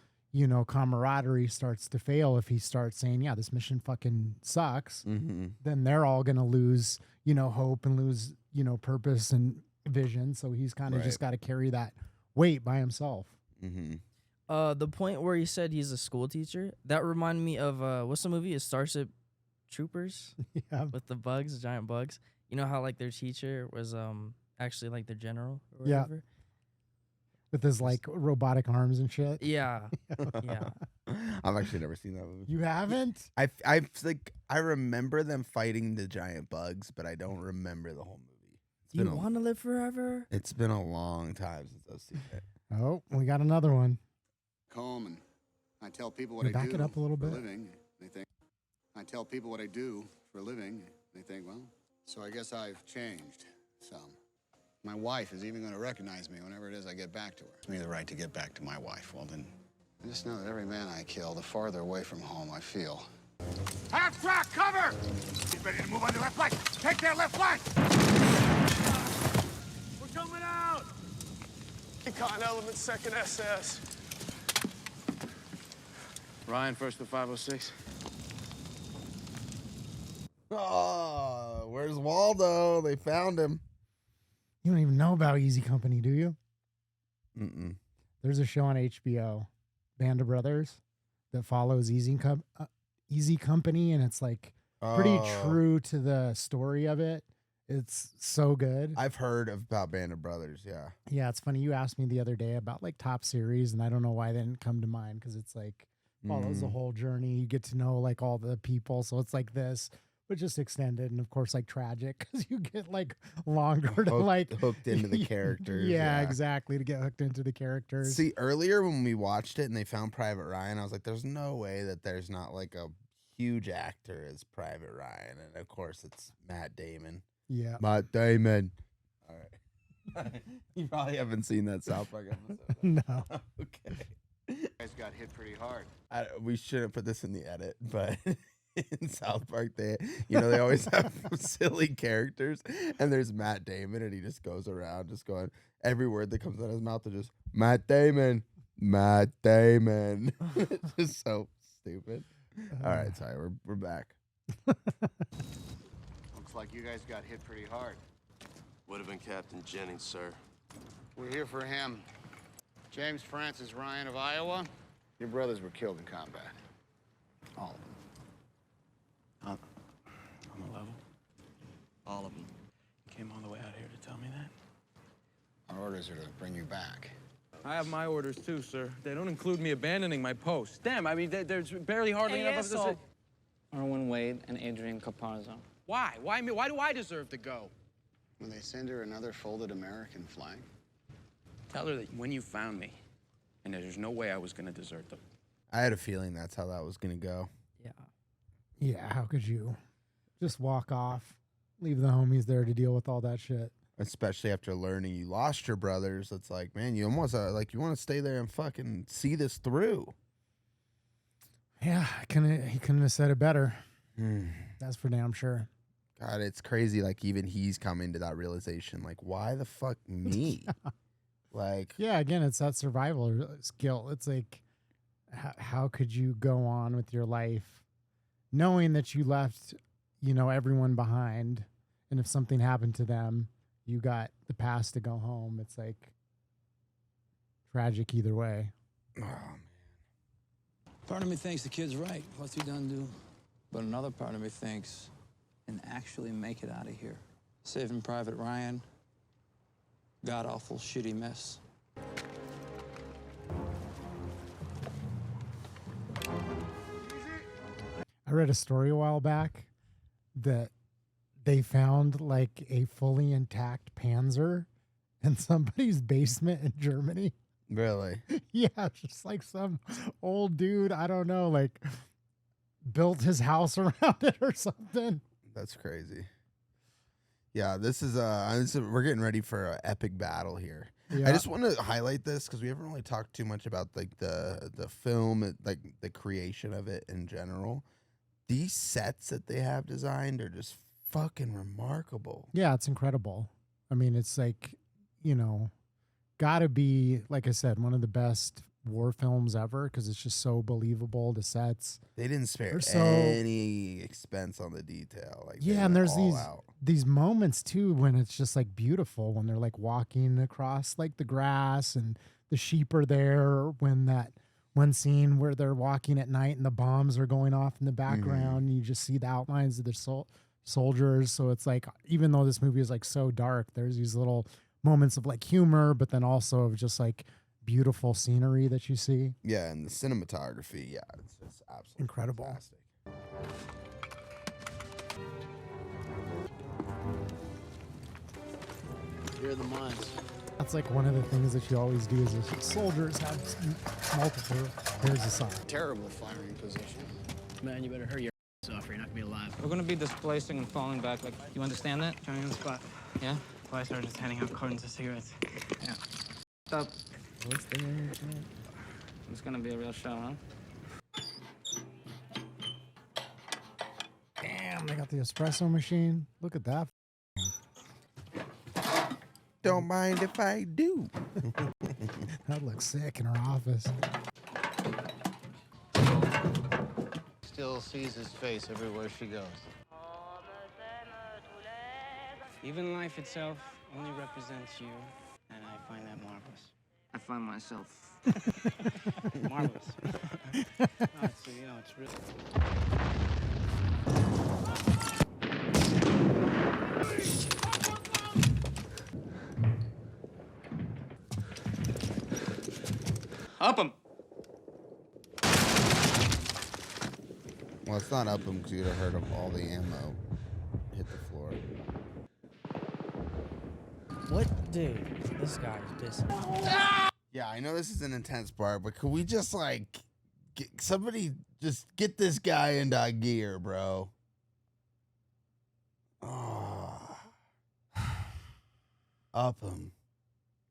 camaraderie starts to fail. If he starts saying, yeah, this mission fucking sucks, then they're all going to lose, hope and lose, purpose and vision. So he's kind of just got to carry that weight by himself. The point where he said he's a school teacher, that reminded me of what's the movie? Is Starship Troopers? Yeah. With the bugs, the giant bugs. You know how like their teacher was actually like the general or Yeah. whatever. With his like robotic arms and shit. Yeah. Yeah. I've actually never seen that movie. You haven't? I remember them fighting the giant bugs, but I don't remember the whole movie. You want to live forever? It's been a long time since I've seen it. Oh, we got another one. Home and I tell people what Can you I back do it up a little for bit? a living. They think I tell people what I do for a living. They think, well, so I guess I've changed some. My wife is even going to recognize me whenever it is I get back to her. It's me the right to get back to my wife. Well, then I just know that every man I kill, the farther away from home I feel. Half track, cover! Get ready to move on the left flank. Take their left flank! We're coming out! Econ element, 2nd SS. Ryan, first to 506. Oh, where's Waldo? They found him. You don't even know about Easy Company, do you? Mm-mm. There's a show on HBO, Band of Brothers, that follows Easy Company, and it's like pretty true to the story of it. It's so good. I've heard about Band of Brothers, yeah. Yeah, it's funny. You asked me the other day about like top series, and I don't know why they didn't come to mind because it's like follows the whole journey. You get to know like all the people, so it's like this, but just extended, and of course like tragic because you get like longer to like hooked into the characters. Yeah, exactly, to get hooked into the characters. See, earlier when we watched it and they found Private Ryan, I was like, there's no way that there's not like a huge actor as Private Ryan, and of course it's Matt Damon. Yeah. Matt Damon. All right. You probably haven't seen that South Park episode. No. Okay. You guys got hit pretty hard. We shouldn't put this in the edit, but in South Park, they always have silly characters, and there's Matt Damon, and he just goes around just going, every word that comes out of his mouth is just, Matt Damon, Matt Damon. It's just so stupid. All right, sorry, we're back. Looks like you guys got hit pretty hard. Would have been Captain Jennings, sir. We're here for him. James Francis Ryan of Iowa. Your brothers were killed in combat. All of them. On the level? All of them. You came all the way out here to tell me that? Our orders are to bring you back. I have my orders too, sir. They don't include me abandoning my post. Damn, I mean, there's barely hardly enough of this. Erwin Wade and Adrian Caparzo. Why? Why me? Why do I deserve to go? When they send her another folded American flag. Tell her that when you found me, and there's no way I was going to desert them. I had a feeling that's how that was going to go. Yeah, how could you just walk off, leave the homies there to deal with all that shit? Especially after learning you lost your brothers. It's like, man, you almost you want to stay there and fucking see this through. Yeah, he couldn't have said it better. That's for damn sure. God, it's crazy. Like, even he's coming to that realization. Like, why the fuck me? Like, yeah, again, it's that survival guilt. It's like, how could you go on with your life knowing that you left, everyone behind, and if something happened to them, you got the past to go home. It's like tragic either way. Oh, man. Part of me thinks the kid's right. What's he done do? But another part of me thinks, and actually make it out of here. Saving Private Ryan, god-awful shitty mess. I read a story a while back that they found like a fully intact Panzer in somebody's basement in Germany. Really? Yeah, just like some old dude, I don't know, like built his house around it or something. That's crazy. Yeah, this is we're getting ready for an epic battle here. Yeah. I just want to highlight this because we haven't really talked too much about like the film, like the creation of it in general. These sets that they have designed are just fucking remarkable. Yeah, it's incredible. I mean, it's like, gotta be, like I said, one of the best war films ever because it's just so believable. The sets, they didn't spare so, any expense on the detail. Like, yeah, and there's out. these moments too when it's just like beautiful when they're like walking across like the grass and the sheep are there, or when that one scene where they're walking at night and the bombs are going off in the background and you just see the outlines of their soldiers. So it's like, even though this movie is like so dark, there's these little moments of like humor, but then also of just like beautiful scenery that you see. Yeah, and the cinematography, it's just absolutely incredible. Fantastic. Here are the mines. That's like one of the things that you always do as a soldier is have multiple pairs of socks. Terrible firing position. Man, you better hurry your ass off or you're not gonna be alive. We're gonna be displacing and falling back. Like, you understand that? Johnny on the spot. Yeah? Vice Sergeant's handing out cartons of cigarettes. Yeah. Stop. What's the name? It's gonna be a real show, huh? Damn, they got the espresso machine. Look at that. Don't mind if I do. That looks sick in her office. Still sees his face everywhere she goes. Even life itself only represents you, and I find that marvelous. I find myself marvelous. No, it's, you know, it's really... Up him! Well, it's not up him because you'd have heard of all the ammo hit the floor. What? Dude, this guy is pissing. Yeah, I know this is an intense part, but could we just like somebody just get this guy into gear, bro? Oh. Up him.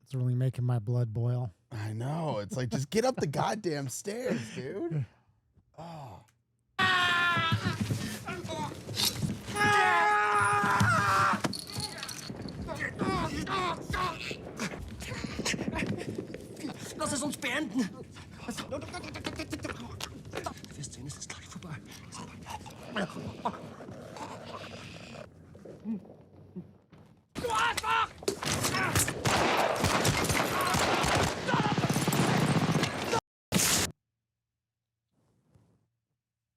It's really making my blood boil. I know. It's like, just get up the goddamn stairs, dude. Oh. Lass es uns beenden. Wir sehen, es ist gleich vorbei. Du Arschloch!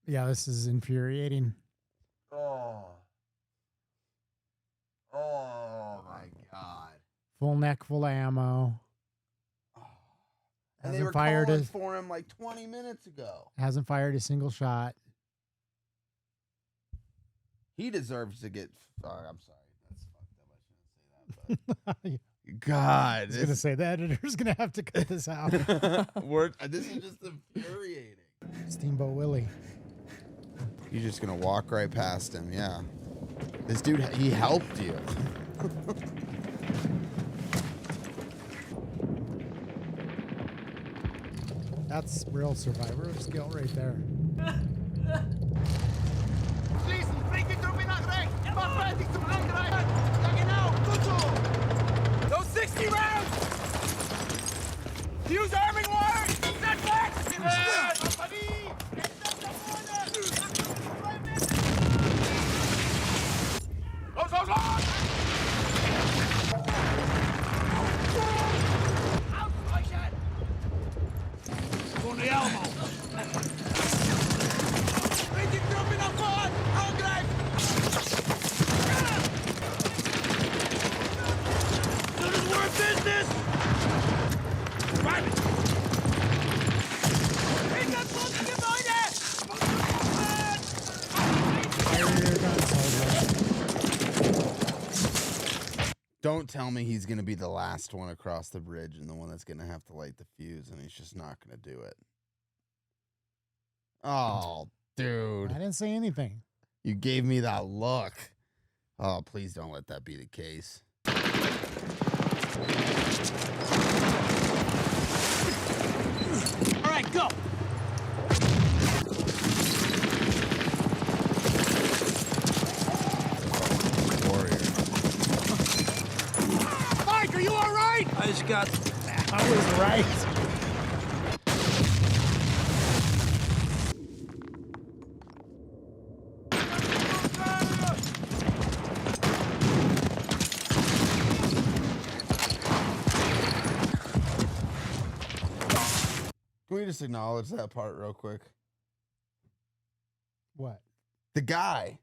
Yeah, this is infuriating. Oh. Oh my God. Full neck, full of ammo. And they were fired calling for him like 20 minutes ago. Hasn't fired a single shot. He deserves to get. Oh, I'm sorry. That's fucked up. I shouldn't say that. But God, I was gonna say the editor's gonna have to cut this out. This is just infuriating. Steamboat Willie. You're just gonna walk right past him. Yeah. This dude, he helped you. That's real survivor skill right there. Schließen! Bring die Truppe nach rechts! Mach fertig zum Angreifen! Ja genau! Gut so! Those 60 rounds! Use arming wire! Set back! Los, los, los! Ausweichen! Von the elbow! Bring die Truppe nach vorn! Angreifen! This is war business! Right! In das Gebäude! Don't tell me he's gonna be the last one across the bridge and the one that's gonna have to light the fuse, and he's just not gonna do it. Oh, dude. I didn't say anything. You gave me that look. Oh, please don't let that be the case. All right, go! Mike, are you all right? I just got... I was right. Can we just acknowledge that part real quick? What? The guy.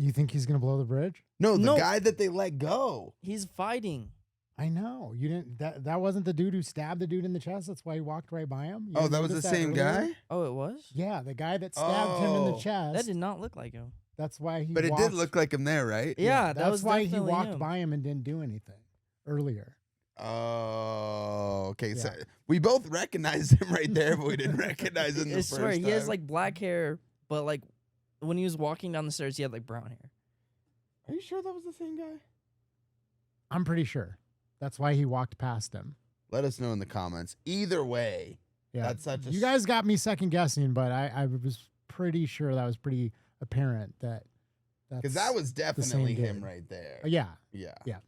You think he's gonna blow the bridge? No, the No. guy that they let go. He's fighting. I know. You didn't. That wasn't the dude who stabbed the dude in the chest. That's why he walked right by him. You Oh, didn't that was the notice same earlier? guy? Oh, it was? Yeah, the guy that stabbed him in the Oh. chest. That did not look like him. That's why he. But it walked, did look like him there, right? Yeah, that That's was why he definitely walked him. by him and didn't do anything earlier. Oh, okay. So Yeah. we both recognized him right there, but we didn't recognize him the I first swear, he has time. like black hair, but like when he was walking down the stairs, he had like brown hair. Are you sure that was the same guy? I'm pretty sure. That's why he walked past him. Let us know in the comments. Either way, Yeah, that's such a you guys got me second guessing, but I was pretty sure that was pretty apparent that because that was the same definitely him dude. right there. Yeah, Yeah. yeah.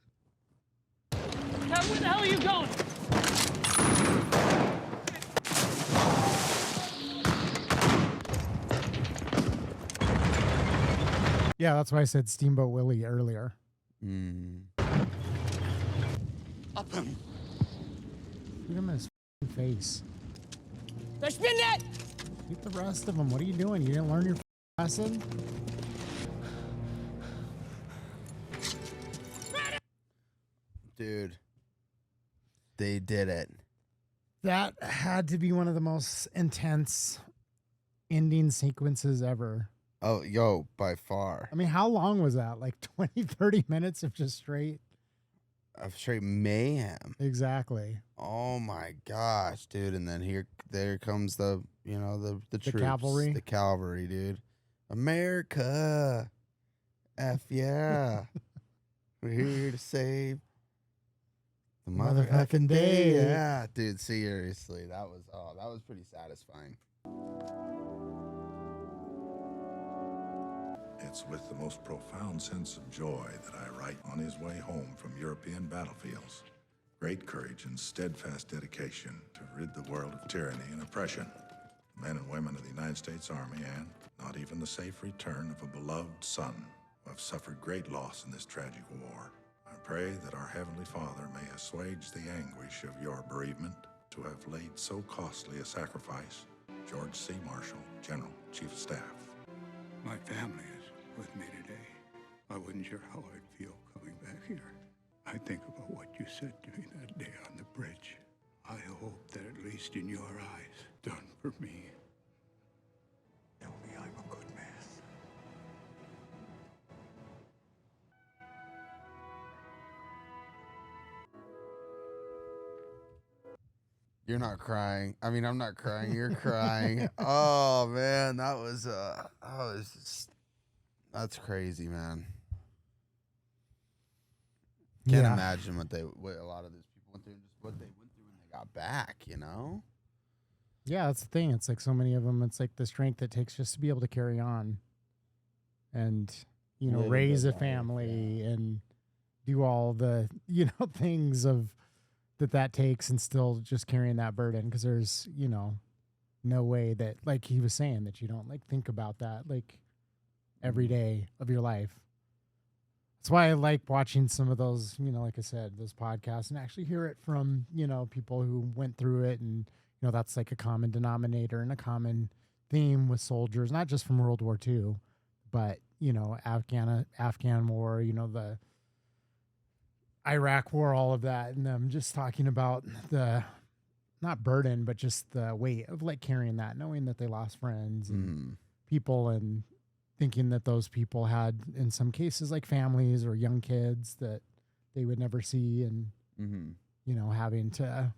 Ted, where the hell are you going? Yeah, that's why I said Steamboat Willie earlier. Up him. Look at him in his f***ing face. Let's spin that! Get the rest of them. What are you doing? You didn't learn your lesson? Dude, they did it. That had to be one of the most intense ending sequences ever. Oh, yo, by far. I mean, how long was that? Like 20, 30 minutes of just straight? Of straight mayhem. Exactly. Oh my gosh, dude. And then there comes the troops. cavalry? The cavalry, dude. America. F yeah. We're here to save the motherfucking day. Yeah, dude, seriously. That was pretty satisfying. It's with the most profound sense of joy that I write On His Way Home from European Battlefields. Great courage and steadfast dedication to rid the world of tyranny and oppression. The men and women of the United States Army and not even the safe return of a beloved son who have suffered great loss in this tragic war. I pray that our Heavenly Father may assuage the anguish of your bereavement to have laid so costly a sacrifice. George C. Marshall, General, Chief of Staff. My family is with me today. I wasn't sure how I'd feel coming back here. I think about what you said to me that day on the bridge. I hope that at least in your eyes, done for me. Tell me I'm a good man. You're not crying. I mean, I'm not crying. You're crying. Oh man, that's crazy, man. Can't imagine what a lot of these people went through, just what they went through when they got back, you know? Yeah, that's the thing. It's like so many of them, it's like the strength it takes just to be able to carry on and, Live a raise good a life, family and do all the, things of that takes and still just carrying that burden. Cause there's, no way that, like he was saying, that you don't like think about that like every day of your life. That's why I like watching some of those, like I said, those podcasts and actually hear it from, people who went through it. And, that's like a common denominator and a common theme with soldiers, not just from World War II, but, Afghan war, the Iraq war, all of that. And I'm just talking about the, not burden, but just the weight of like carrying that, knowing that they lost friends and people and thinking that those people had, in some cases, like families or young kids that they would never see. And, having to,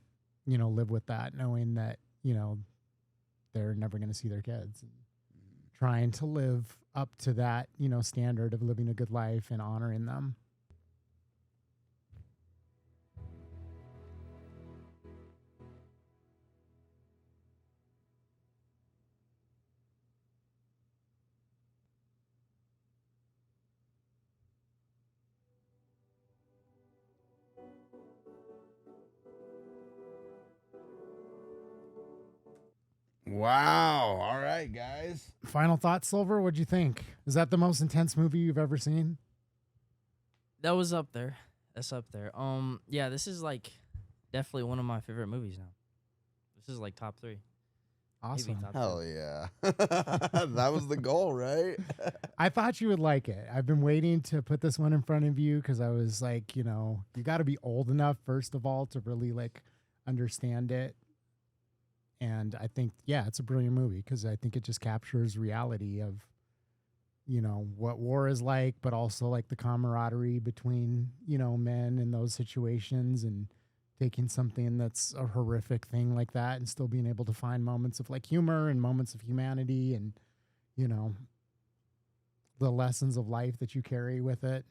live with that, knowing that, they're never going to see their kids and trying to live up to that, standard of living a good life and honoring them. Wow. All right, guys. Final thoughts, Silver. What'd you think? Is that the most intense movie you've ever seen? That was up there. That's up there. Yeah, this is like definitely one of my favorite movies now. This is like top 3. Awesome. top Hell yeah. That was the goal, right? I thought you would like it. I've been waiting to put this one in front of you because I was like, you got to be old enough, first of all, to really like understand it. And I think, yeah, it's a brilliant movie because I think it just captures reality of, what war is like, but also like the camaraderie between, men in those situations, and taking something that's a horrific thing like that and still being able to find moments of like humor and moments of humanity and, the lessons of life that you carry with it.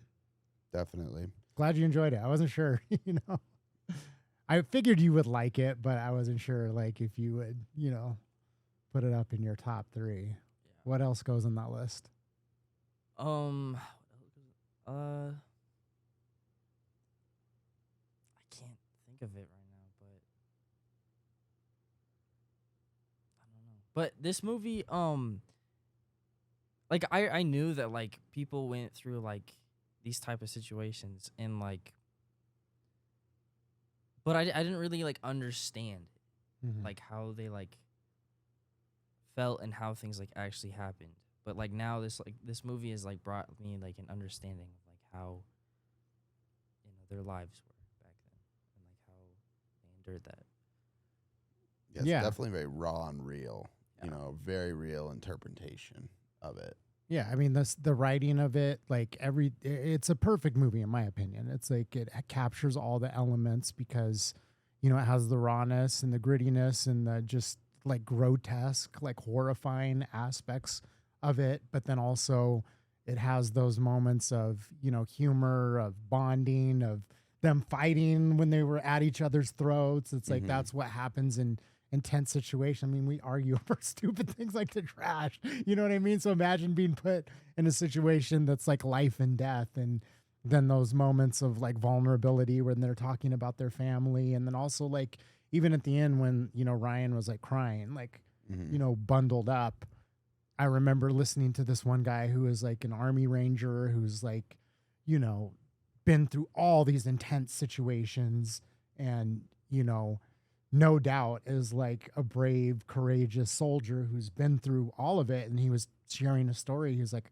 Definitely. Glad you enjoyed it. I wasn't sure, I figured you would like it, but I wasn't sure like if you would, put it up in your top 3. Yeah. What else goes on that list? I can't think of it right now, but I don't know. But this movie, like I knew that like people went through like these type of situations and like, but I didn't really like understand like how they like felt and how things like actually happened. But like now this movie has like brought me like an understanding of like how their lives were back then and like how they endured that. Yeah, it's definitely very raw and real. Very real interpretation of it. Yeah, I mean the writing of it, like it's a perfect movie in my opinion. It's like it captures all the elements because, it has the rawness and the grittiness and the just like grotesque, like horrifying aspects of it, but then also it has those moments of, humor, of bonding, of them fighting when they were at each other's throats. It's like that's what happens in intense situation. I mean, we argue over stupid things like the trash. You know what I mean? So imagine being put in a situation that's like life and death, and then those moments of like vulnerability when they're talking about their family, and then also like even at the end when Ryan was like crying, like bundled up. I remember listening to this one guy who is like an Army Ranger who's like, been through all these intense situations and, no doubt is like a brave, courageous soldier who's been through all of it. And he was sharing a story. He was like,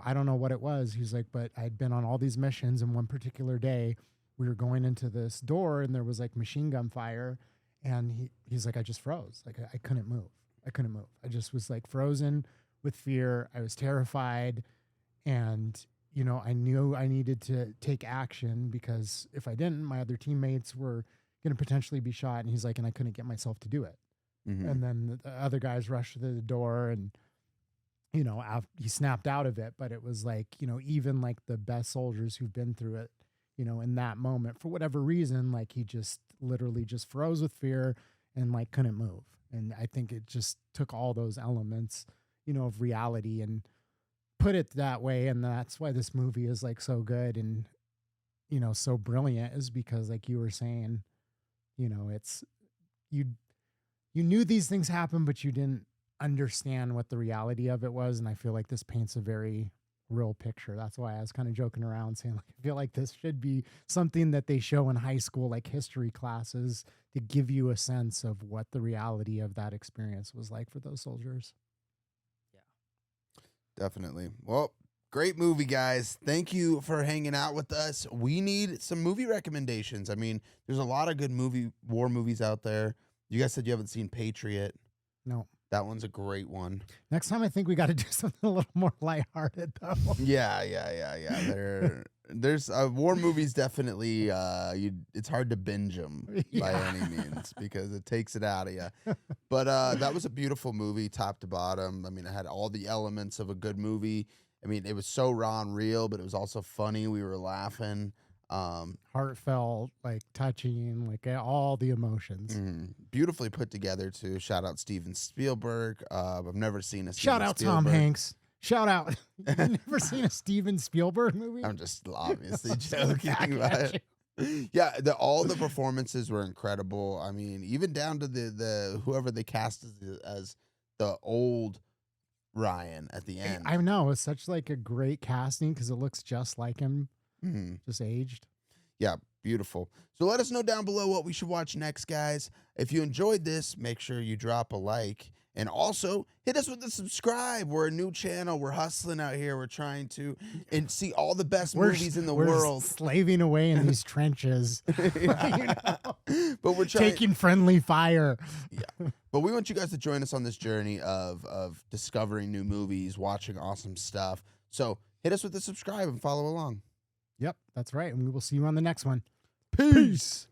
I don't know what it was. He's like, but I'd been on all these missions, and one particular day we were going into this door and there was like machine gun fire. And he's like, I just froze. Like I couldn't move. I just was like frozen with fear. I was terrified. And, I knew I needed to take action because if I didn't, my other teammates were going to potentially be shot. And he's like, and I couldn't get myself to do it. And then the other guys rushed through the door and, he snapped out of it. But it was like, even like the best soldiers who've been through it, in that moment, for whatever reason, like he just literally just froze with fear and like couldn't move. And I think it just took all those elements, of reality and put it that way. And that's why this movie is like so good and, so brilliant, is because like you were saying, it's, you knew these things happened, but you didn't understand what the reality of it was. And I feel like this paints a very real picture. That's why I was kind of joking around saying like, I feel like this should be something that they show in high school, like history classes, to give you a sense of what the reality of that experience was like for those soldiers. Definitely. Well, great movie, guys. Thank you for hanging out with us. We need some movie recommendations. I mean, there's a lot of good war movies out there. You guys said you haven't seen Patriot. No. That one's a great one. Next time, I think we got to do something a little more lighthearted, though. Yeah. There's war movies. Definitely, it's hard to binge them by any means because it takes it out of you. But that was a beautiful movie, top to bottom. I mean, it had all the elements of a good movie. I mean, it was so raw and real, but it was also funny. We were laughing. Heartfelt, like touching, like all the emotions. Beautifully put together too. Shout out Steven Spielberg. I've never seen a Shout out Tom Hanks. Shout out. You've never seen a Steven Spielberg movie? I'm just obviously joking about it. Yeah, all the performances were incredible. I mean, even down to the whoever they cast as the old Ryan at the end. I know, it's such like a great casting because it looks just like him, just aged. Yeah, beautiful. So let us know down below what we should watch next, guys. If you enjoyed this, make sure you drop a like. And also, hit us with the subscribe. We're a new channel. We're hustling out here. We're trying to and see all the best movies in the we're world. Slaving away in these trenches. But we're trying taking friendly fire. Yeah. But we want you guys to join us on this journey of discovering new movies, watching awesome stuff. So hit us with the subscribe and follow along. Yep, that's right. And we will see you on the next one. Peace.